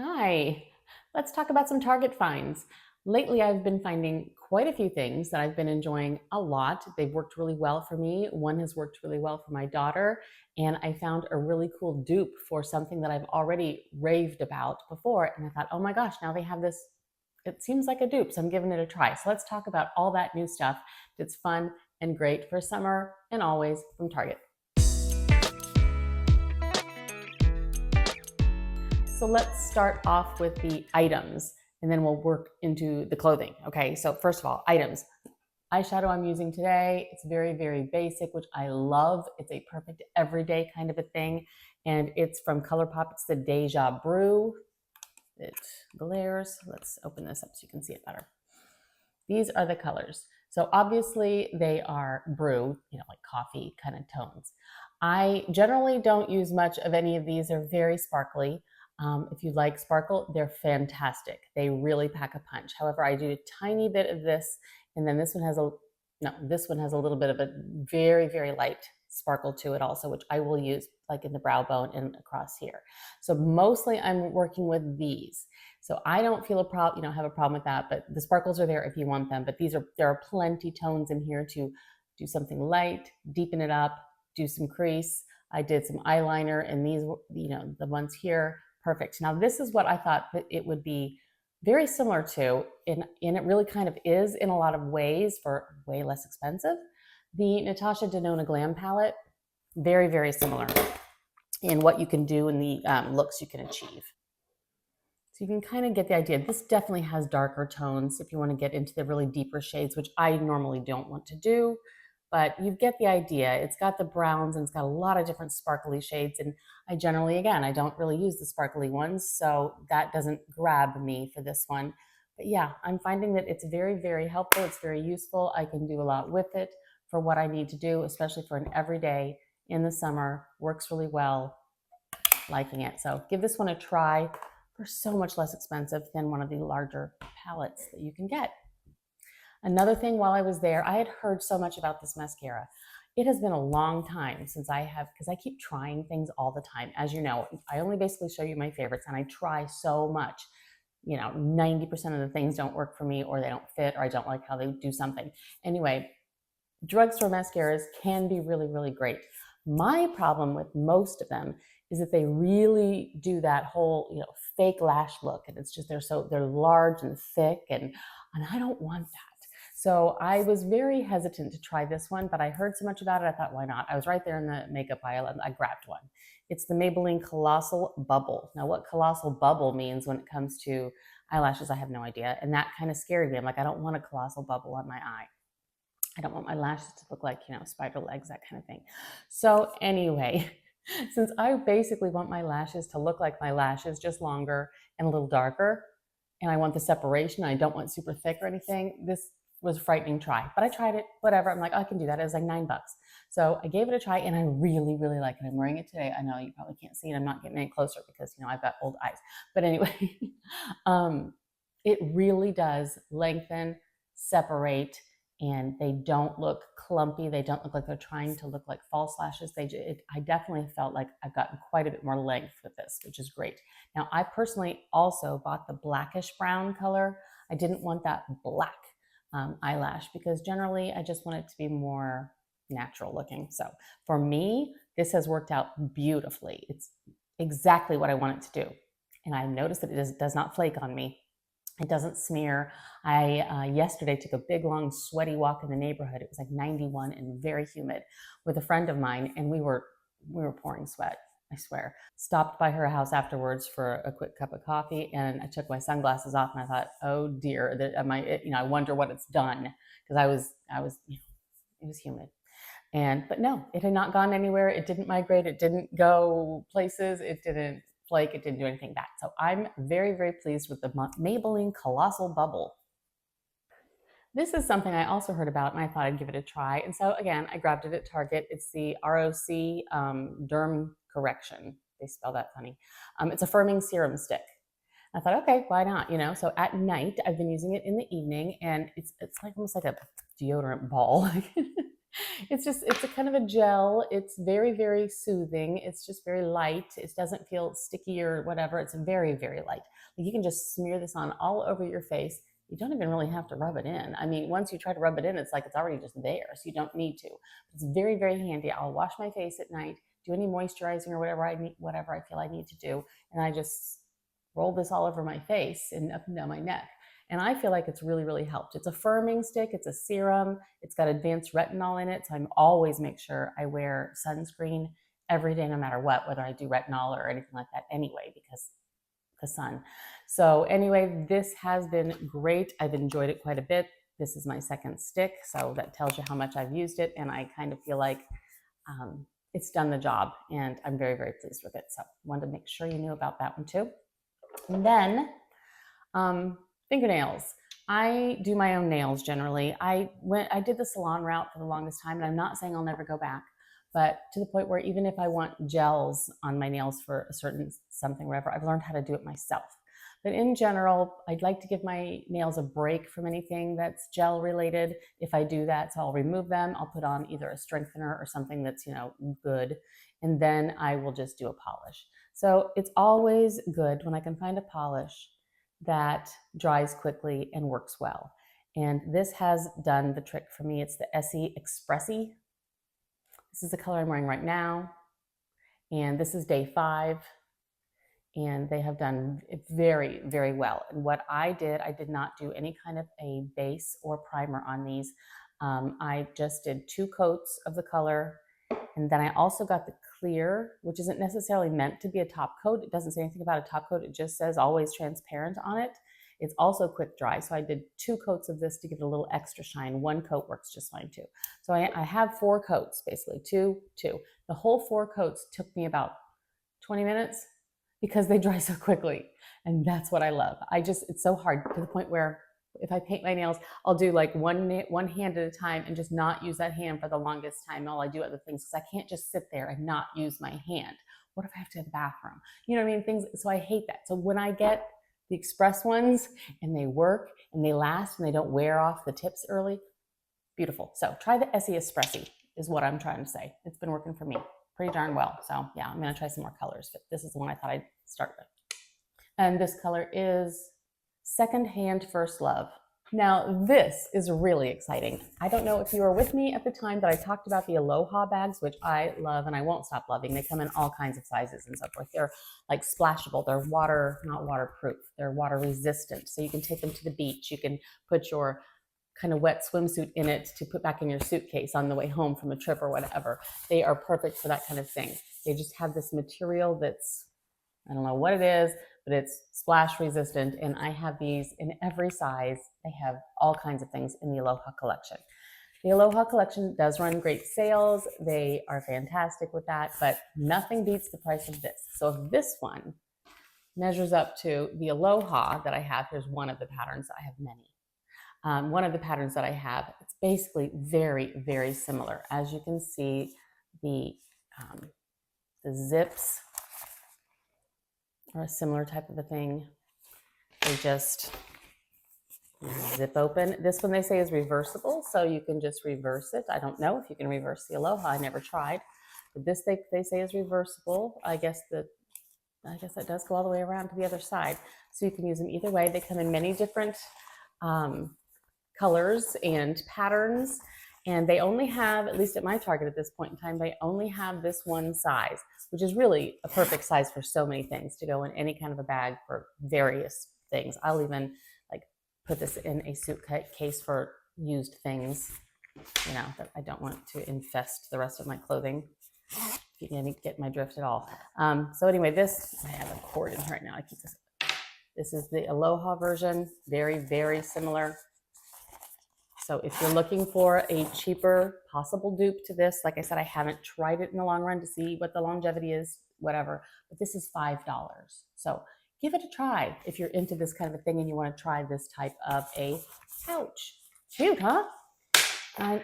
Hi, let's talk about some Target finds. Lately, I've been finding quite a few things that I've been enjoying a lot. They've worked really well for me. One has worked really well for my daughter, and I found a really cool dupe for something that I've already raved about before. And I thought, oh my gosh, now they have this. It seems like a dupe, so I'm giving it a try. So let's talk about all that new stuff that's fun and great for summer and always from Target. So let's start off with the items and then we'll work into the clothing. Okay, so first of all, items. Eyeshadow I'm using today, it's very, very basic, which I love. It's a perfect everyday kind of a thing. And it's from ColourPop. It's the Deja Brew. It glares. Let's open this up so you can see it better. These are the colors. So obviously they are brew, like coffee kind of tones. I generally don't use much of any of these. They're very sparkly. If you like sparkle, they're fantastic. They really pack a punch. However, I do a tiny bit of this, and then this one has a little bit of a very, very light sparkle to it also, which I will use like in the brow bone and across here. So mostly I'm working with these. So I don't feel a problem, have a problem with that, but the sparkles are there if you want them. But there are plenty tones in here to do something light, deepen it up, do some crease. I did some eyeliner, and these, the ones here, perfect. Now this is what I thought that it would be very similar to, and it really kind of is in a lot of ways for way less expensive. The Natasha Denona Glam palette, very, very similar in what you can do and the looks you can achieve. So you can kind of get the idea. This definitely has darker tones if you want to get into the really deeper shades, which I normally don't want to do, but you get the idea. It's got the browns and it's got a lot of different sparkly shades. And I generally, again, I don't really use the sparkly ones, so that doesn't grab me for this one. But yeah, I'm finding that it's very, very helpful. It's very useful. I can do a lot with it for what I need to do, especially for an everyday in the summer. Works really well. Liking it. So give this one a try. For so much less expensive than one of the larger palettes that you can get. Another thing, while I was there, I had heard so much about this mascara. It has been a long time since because I keep trying things all the time. As you know, I only basically show you my favorites and I try so much. 90% of the things don't work for me, or they don't fit, or I don't like how they do something. Anyway, drugstore mascaras can be really, really great. My problem with most of them is that they really do that whole, fake lash look, and it's just they're large and thick, and I don't want that. So I was very hesitant to try this one, but I heard so much about it, I thought, why not? I was right there in the makeup aisle and I grabbed one. It's the Maybelline Colossal Bubble. Now, what Colossal Bubble means when it comes to eyelashes, I have no idea, and that kind of scared me. I'm like, I don't want a colossal bubble on my eye. I don't want my lashes to look like, spider legs, that kind of thing. So anyway, since I basically want my lashes to look like my lashes, just longer and a little darker, and I want the separation, I don't want super thick or anything, this was a frightening try. But I tried it, whatever. I'm like, oh, I can do that. It was like $9. So I gave it a try, and I really, really like it. I'm wearing it today. I know you probably can't see it. I'm not getting any closer because, I've got old eyes. But anyway, it really does lengthen, separate, and they don't look clumpy. They don't look like they're trying to look like false lashes. I definitely felt like I've gotten quite a bit more length with this, which is great. Now, I personally also bought the blackish brown color. I didn't want that black eyelash because generally I just want it to be more natural looking. So for me, this has worked out beautifully. It's exactly what I want it to do. And I noticed that it does not flake on me. It doesn't smear. I yesterday took a big, long, sweaty walk in the neighborhood. It was like 91 and very humid with a friend of mine, and we were pouring sweat, I swear. Stopped by her house afterwards for a quick cup of coffee, and I took my sunglasses off, and I thought, oh dear, I wonder what it's done, because it was humid. But no, it had not gone anywhere. It didn't migrate. It didn't go places. It didn't flake. It didn't do anything bad. So I'm very, very pleased with the Maybelline Colossal Bubble. This is something I also heard about, and I thought I'd give it a try. And so again, I grabbed it at Target. It's the ROC Derm Correction. They spell that funny. It's a firming serum stick. I thought, okay, why not? You know, so at night I've been using it in the evening, and it's like almost like a deodorant ball. It's a kind of a gel. It's very, very soothing. It's just very light. It doesn't feel sticky or whatever. It's very, very light. Like you can just smear this on all over your face. You don't even really have to rub it in. I mean, once you try to rub it in, it's like it's already just there, so you don't need to. It's very, very handy. I'll wash my face at night, do any moisturizing or whatever I feel I need to do, and I just roll this all over my face and up and down my neck. And I feel like it's really, really helped. It's a firming stick, it's a serum, it's got advanced retinol in it. So I'm always make sure I wear sunscreen every day, no matter what, whether I do retinol or anything like that anyway, because the sun. So anyway, this has been great. I've enjoyed it quite a bit. This is my second stick, so that tells you how much I've used it. And I kind of feel like it's done the job, and I'm very, very pleased with it. So wanted to make sure you knew about that one too. And then fingernails. I do my own nails generally. I did the salon route for the longest time, and I'm not saying I'll never go back, but to the point where even if I want gels on my nails for a certain something, whatever, I've learned how to do it myself. But in general, I'd like to give my nails a break from anything that's gel related if I do that. So I'll remove them. I'll put on either a strengthener or something that's, you know, good. And then I will just do a polish. So it's always good when I can find a polish that dries quickly and works well. And this has done the trick for me. It's the Essie Expressi. This is the color I'm wearing right now. And this is day 5. And they have done very, very well. And what I did not do any kind of a base or primer on these. I just did 2 coats of the color. And then I also got the clear, which isn't necessarily meant to be a top coat. It doesn't say anything about a top coat. It just says always transparent on it. It's also quick dry. So I did 2 coats of this to give it a little extra shine. 1 coat works just fine too. So I have 4 coats, basically, 2. The whole 4 coats took me about 20 minutes because they dry so quickly. And that's what I love. It's so hard to the point where if I paint my nails, I'll do like one hand at a time and just not use that hand for the longest time while I do other things, because I can't just sit there and not use my hand. What if I have to have the bathroom? You know what I mean? Things. So I hate that. So when I get the express ones and they work and they last and they don't wear off the tips early, beautiful. So try the Essie Espressi is what I'm trying to say. It's been working for me pretty darn well. So yeah, I'm going to try some more colors, but this is the one I thought I'd start with. And this color is Secondhand First Love. Now, this is really exciting. I don't know if you were with me at the time that I talked about the Aloha bags, which I love and I won't stop loving. They come in all kinds of sizes and so forth. They're like splashable. They're not waterproof. They're water resistant. So you can take them to the beach. You can put your kind of wet swimsuit in it to put back in your suitcase on the way home from a trip or whatever. They are perfect for that kind of thing. They just have this material that's, I don't know what it is, but it's splash resistant. And I have these in every size. They have all kinds of things in the Aloha collection. The Aloha collection does run great sales. They are fantastic with that, but nothing beats the price of this. So if this one measures up to the Aloha that I have, here's one of the patterns. I have many. One of the patterns that I have, it's basically very, very similar. As you can see, the zips are a similar type of a thing. They just zip open. This one they say is reversible, so you can just reverse it. I don't know if you can reverse the Aloha. I never tried. But this they say is reversible. I guess that does go all the way around to the other side. So you can use them either way. They come in many different colors and patterns, and they only have, at least at my Target at this point in time, they only have this one size, which is really a perfect size for so many things to go in any kind of a bag for various things. I'll even like put this in a suitcase for used things, you know, that I don't want to infest the rest of my clothing. If you can get my drift at all. So anyway, I have a cord in here right now. I keep this. This is the Aloha version, very, very similar. So if you're looking for a cheaper possible dupe to this, like I said, I haven't tried it in the long run to see what the longevity is, whatever, but this is $5. So give it a try if you're into this kind of a thing and you want to try this type of a pouch. Cute, huh? I'm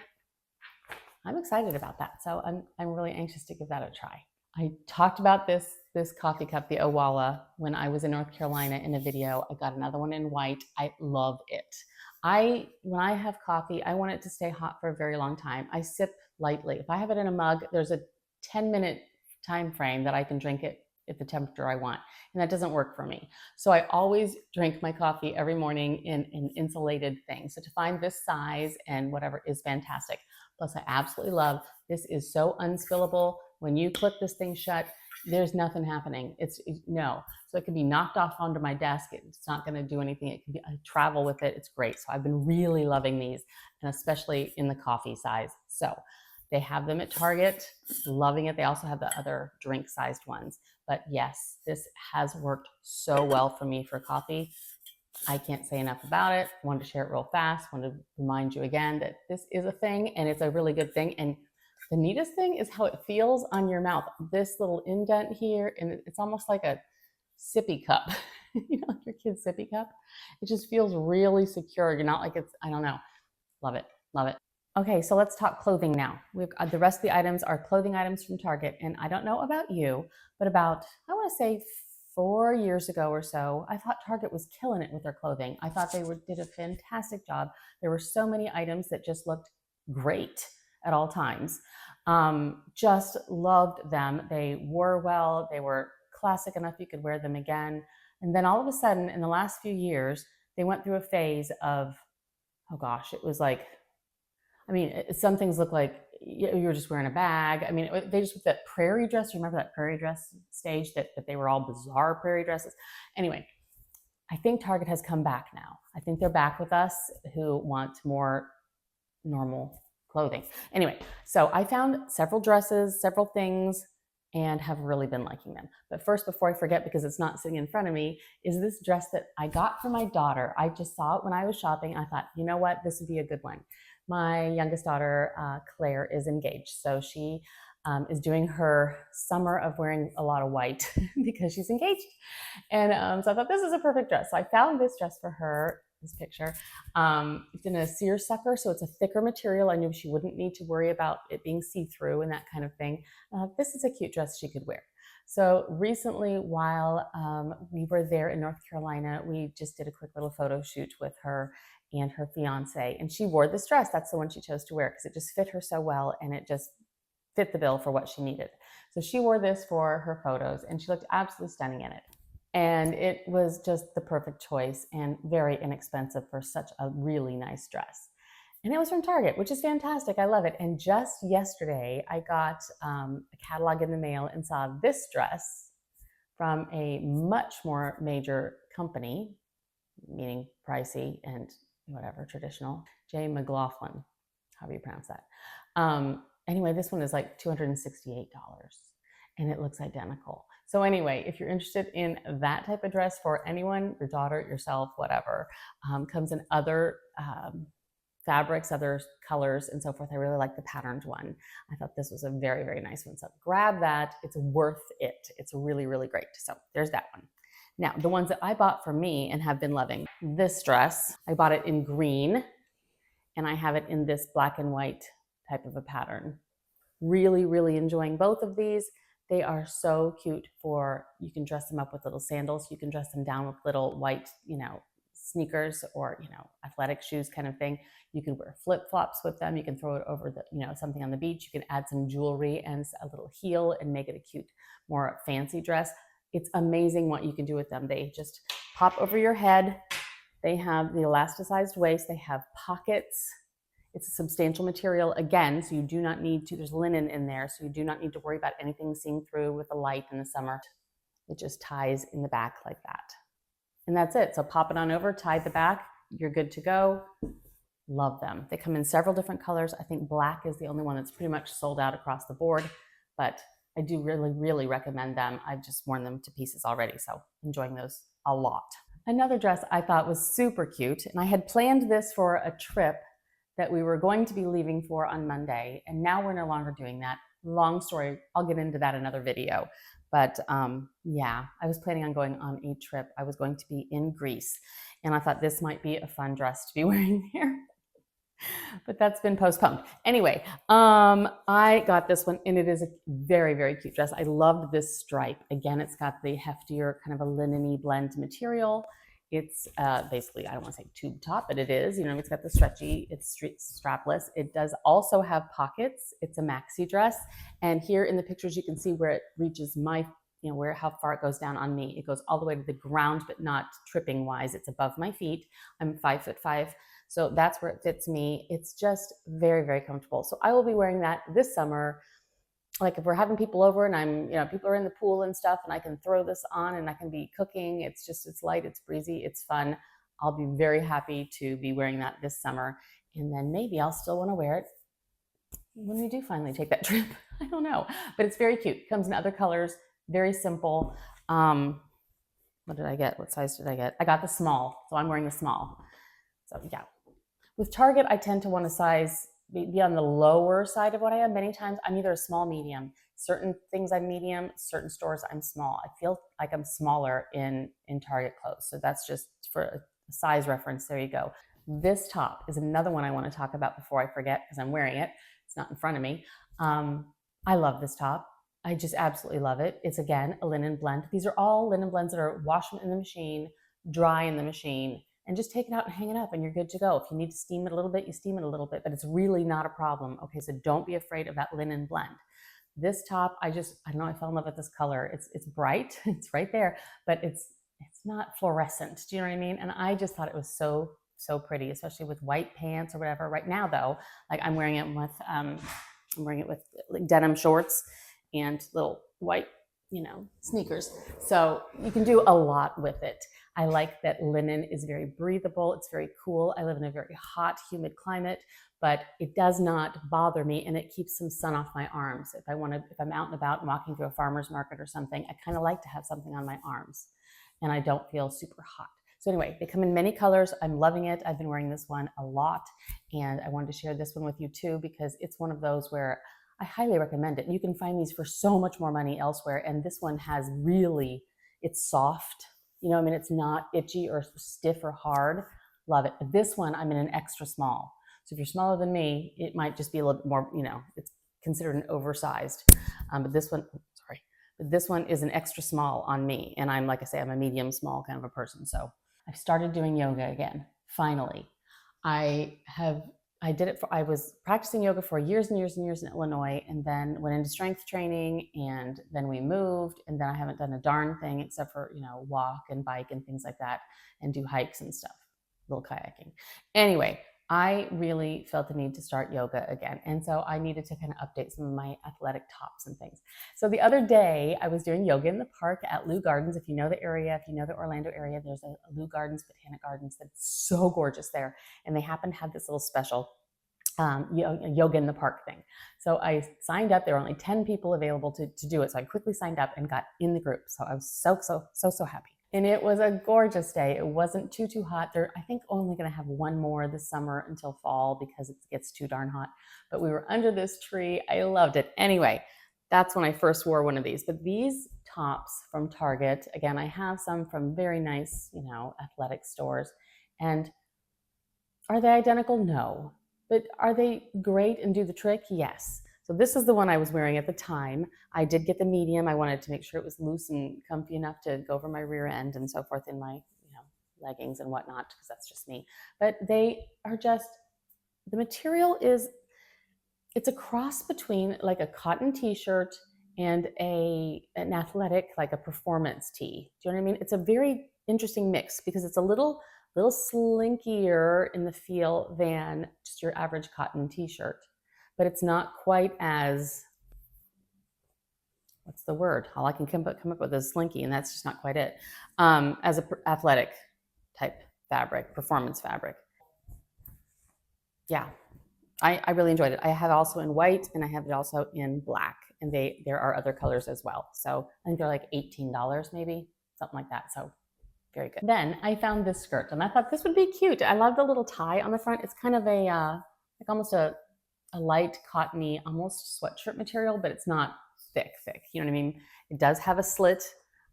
excited about that. So I'm really anxious to give that a try. I talked about this this coffee cup, the Owala, when I was in North Carolina in a video. I got another one in white. I love it. When I have coffee, I want it to stay hot for a very long time. I sip lightly. If I have it in a mug, there's a 10-minute time frame that I can drink it at the temperature I want, and that doesn't work for me. So I always drink my coffee every morning in an insulated thing. So to find this size and whatever is fantastic. Plus, I absolutely love, this is so unspillable. When you clip this thing shut, there's nothing happening. No. So it can be knocked off onto my desk. It's not going to do anything. It can be, I travel with it. It's great. So I've been really loving these, and especially in the coffee size. So they have them at Target, loving it. They also have the other drink sized ones. But yes, this has worked so well for me for coffee. I can't say enough about it. Wanted to share it real fast. Wanted to remind you again that this is a thing, and it's a really good thing. And the neatest thing is how it feels on your mouth. This little indent here, and it's almost like a sippy cup. You know, like your kid's sippy cup. It just feels really secure. You're not like it's, I don't know. Love it. Love it. Okay, so let's talk clothing now. The rest of the items are clothing items from Target. And I don't know about you, but about, I want to say 4 years ago or so, I thought Target was killing it with their clothing. I thought they did a fantastic job. There were so many items that just looked great at all times. Just loved them. They wore well. They were classic enough you could wear them again. And then all of a sudden, in the last few years, they went through a phase of, oh gosh, it was like, I mean, some things look like you were just wearing a bag. I mean, they just, with that prairie dress, you remember that prairie dress stage that they were all bizarre prairie dresses? Anyway, I think Target has come back now. I think they're back with us who want more normal clothing. Anyway, so I found several dresses, several things, and have really been liking them. But first, before I forget, because it's not sitting in front of me, is this dress that I got for my daughter. I just saw it when I was shopping. I thought, you know what, this would be a good one. My youngest daughter, Claire, is engaged. So she is doing her summer of wearing a lot of white because she's engaged. And so I thought this is a perfect dress. So I found this dress for her, this picture. It's in a seersucker, so it's a thicker material. I knew she wouldn't need to worry about it being see-through and that kind of thing. This is a cute dress she could wear. So recently, while we were there in North Carolina, we just did a quick little photo shoot with her and her fiance, and she wore this dress. That's the one she chose to wear because it just fit her so well, and it just fit the bill for what she needed. So she wore this for her photos, and she looked absolutely stunning in it. And it was just the perfect choice and very inexpensive for such a really nice dress. And it was from Target, which is fantastic. I love it. And just yesterday, I got a catalog in the mail and saw this dress from a much more major company, meaning pricey and whatever, traditional, J. McLaughlin, however you pronounce that. Anyway, this one is like $268, and it looks identical. So anyway, if you're interested in that type of dress for anyone, your daughter, yourself, whatever, comes in other fabrics, other colors, and so forth. I really like the patterned one. I thought this was a very, very nice one. So grab that. It's worth it. It's really, really great. So there's that one. Now, the ones that I bought for me and have been loving. This dress, I bought it in green, and I have it in this black and white type of a pattern. Really, really enjoying both of these. They are so cute you can dress them up with little sandals. You can dress them down with little white, sneakers or, athletic shoes kind of thing. You can wear flip-flops with them. You can throw it over something on the beach. You can add some jewelry and a little heel and make it a cute, more fancy dress. It's amazing what you can do with them. They just pop over your head. They have the elasticized waist. They have pockets. It's a substantial material again, so you do not need to, there's linen in there, so you do not need to worry about anything seeing through with the light in the summer. It just ties in the back like that. And that's it. So pop it on over, tie the back, you're good to go. Love them. They come in several different colors. I think black is the only one that's pretty much sold out across the board, but I do really, really recommend them. I've just worn them to pieces already, so enjoying those a lot. Another dress I thought was super cute, and I had planned this for a trip that we were going to be leaving for on Monday, and now we're no longer doing that. Long story, I'll get into that in another video. But yeah, I was planning on going on a trip. I was going to be in Greece, and I thought this might be a fun dress to be wearing there. but that's been postponed. Anyway, I got this one and it is a very, very cute dress. I loved this stripe. Again, it's got the heftier kind of a linen-y blend material. It's basically, I don't want to say tube top, but it is, you know, it's got the stretchy, it's strapless. It does also have pockets. It's a maxi dress. And here in the pictures, you can see where it reaches my, you know, how far it goes down on me. It goes all the way to the ground, but not tripping wise. It's above my feet. I'm 5'5". So that's where it fits me. It's just very, very comfortable. So I will be wearing that this summer. Like if we're having people over and I'm, you know, people are in the pool and stuff and I can throw this on and I can be cooking. It's just, it's light, it's breezy, it's fun. I'll be very happy to be wearing that this summer. And then maybe I'll still want to wear it when we do finally take that trip. I don't know, but it's very cute. It comes in other colors, very simple. What did I get? What size did I get? I got the small, so I'm wearing the small. So yeah. With Target, I tend to want to be on the lower side of what I am. Many times I'm either a small, medium. Certain things I'm medium, certain stores I'm small. I feel like I'm smaller in Target clothes. So that's just for a size reference. There you go. This top is another one I want to talk about before I forget because I'm wearing it. It's not in front of me. I love this top. I just absolutely love it. It's again a linen blend. These are all linen blends that are washed in the machine, dry in the machine, and just take it out and hang it up and you're good to go. If you need to steam it a little bit, you steam it a little bit, but it's really not a problem. Okay, so don't be afraid of that linen blend. This top, I don't know, I fell in love with this color. It's bright, it's right there, but it's not fluorescent. Do you know what I mean? And I just thought it was so pretty, especially with white pants or whatever. Right now though, like I'm wearing it with like denim shorts and little white, you know, sneakers. So you can do a lot with it. I like that linen is very breathable. It's very cool. I live in a very hot, humid climate, but it does not bother me and it keeps some sun off my arms. If I'm out and about and walking through a farmer's market or something, I kind of like to have something on my arms and I don't feel super hot. So anyway, they come in many colors. I'm loving it. I've been wearing this one a lot and I wanted to share this one with you too because it's one of those where I highly recommend it. You can find these for so much more money elsewhere. And this one has really, it's soft. You know, I mean, it's not itchy or stiff or hard. Love it. But this one, I'm in an extra small. So if you're smaller than me, it might just be a little bit more, you know, it's considered an oversized. But this one is an extra small on me. And I'm, like I say, I'm a medium small kind of a person. So I've started doing yoga again, finally. I was practicing yoga for years and years and years in Illinois and then went into strength training and then we moved and then I haven't done a darn thing except for, you know, walk and bike and things like that and do hikes and stuff, a little kayaking. Anyway, I really felt the need to start yoga again. And so I needed to kind of update some of my athletic tops and things. So the other day I was doing yoga in the park at Lou Gardens. If you know the area, if you know the Orlando area, there's a Lou Gardens, Botanic Gardens that's so gorgeous there. And they happen to have this little special yoga in the park thing. So I signed up. There were only 10 people available to do it. So I quickly signed up and got in the group. So I was so happy. And it was a gorgeous day. It wasn't too hot. They're, I think, only going to have one more this summer until fall because it gets too darn hot. But we were under this tree. I loved it. Anyway, that's when I first wore one of these. But these tops from Target, again, I have some from very nice, you know, athletic stores. And are they identical? No. But are they great and do the trick? Yes. So this is the one I was wearing at the time. I did get the medium. I wanted to make sure it was loose and comfy enough to go over my rear end and so forth in my, you know, leggings and whatnot, because that's just me. But they are just, the material is, it's a cross between like a cotton t-shirt and an athletic, like a performance tee. Do you know what I mean? It's a very interesting mix because it's a little slinkier in the feel than just your average cotton t-shirt, but it's not quite as, what's the word? All I can come up with is slinky, and that's just not quite it. As a athletic type fabric, performance fabric. Yeah, I really enjoyed it. I have it also in white and I have it also in black, and there are other colors as well. So I think they're like $18 maybe, something like that. So very good. Then I found this skirt and I thought this would be cute. I love the little tie on the front. It's kind of a, like almost a light cottony, almost sweatshirt material, but it's not thick. You know what I mean? It does have a slit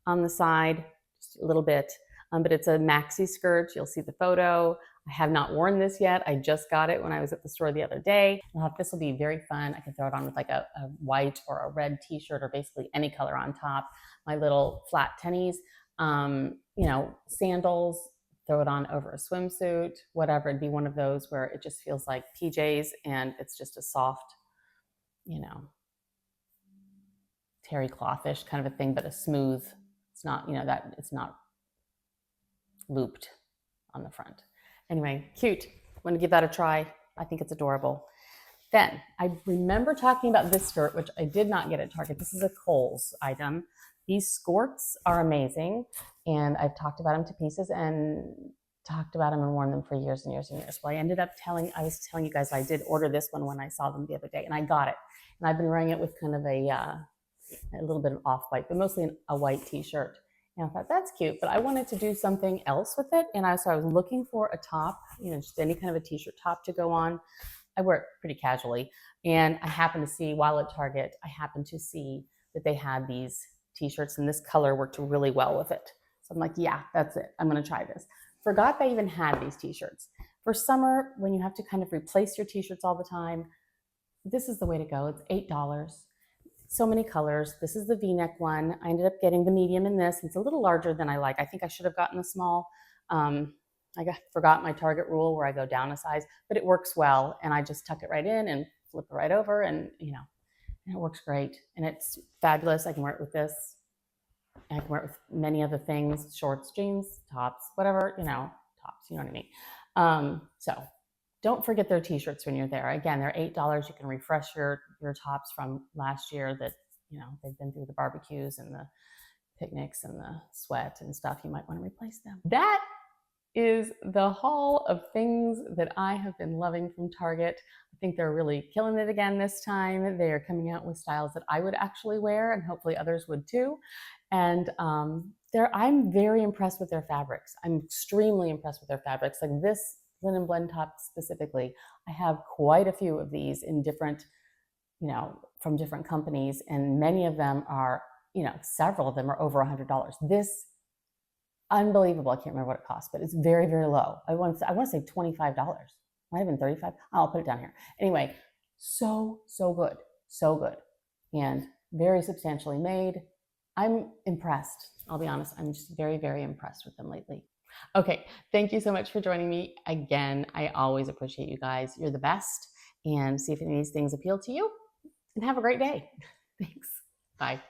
on the side, just a little bit, but it's a maxi skirt. You'll see the photo. I have not worn this yet. I just got it when I was at the store the other day. I thought this will be very fun. I can throw it on with like a white or a red t-shirt or basically any color on top. My little flat tennies, you know, sandals, throw it on over a swimsuit, whatever. It'd be one of those where it just feels like PJs and it's just a soft, you know, terry clothish kind of a thing, but a smooth, it's not, you know, that it's not looped on the front. Anyway, cute. I'm going to give that a try. I think it's adorable. Then I remember talking about this skirt, which I did not get at Target. This is a Kohl's item. These skirts are amazing, and I've talked about them to pieces and talked about them and worn them for years and years and years. Well, I was telling you guys I did order this one when I saw them the other day, and I got it. And I've been wearing it with kind of a little bit of off-white, but mostly a white t-shirt. And I thought, that's cute, but I wanted to do something else with it. And so I was looking for a top, you know, just any kind of a t-shirt top to go on. I wear it pretty casually. And I happened to see, while at Target, that they had these t-shirts and this color worked really well with it. So I'm like, yeah, that's it. I'm going to try this. Forgot they even had these t-shirts. For summer, when you have to kind of replace your t-shirts all the time, this is the way to go. It's $8. So many colors. This is the V-neck one. I ended up getting the medium in this. It's a little larger than I like. I think I should have gotten the small. Forgot my Target rule where I go down a size, but it works well. And I just tuck it right in and flip it right over, and you know, and it works great. And it's fabulous. I can wear it with this. I can wear it with many other things: shorts, jeans, tops, whatever, you know, tops. You know what I mean? So don't forget their t-shirts when you're there. Again, they're $8. You can refresh your tops from last year that, you know, they've been through the barbecues and the picnics and the sweat and stuff. You might want to replace them. That is the haul of things that I have been loving from Target. I think they're really killing it again this time. They are coming out with styles that I would actually wear, and hopefully others would too. And I'm very impressed with their fabrics. I'm extremely impressed with their fabrics. Like this linen blend top specifically, I have quite a few of these in different, you know, from different companies, and many of them are, you know, several of them are over $100. This, unbelievable. I can't remember what it costs, but it's very, very low. I want to say $25. Might have been $35. I'll put it down here. Anyway, so good, so good, and very substantially made. I'm impressed. I'll be honest. I'm just very, very impressed with them lately. Okay, thank you so much for joining me again. I always appreciate you guys. You're the best. And see if any of these things appeal to you. And have a great day. Thanks. Bye.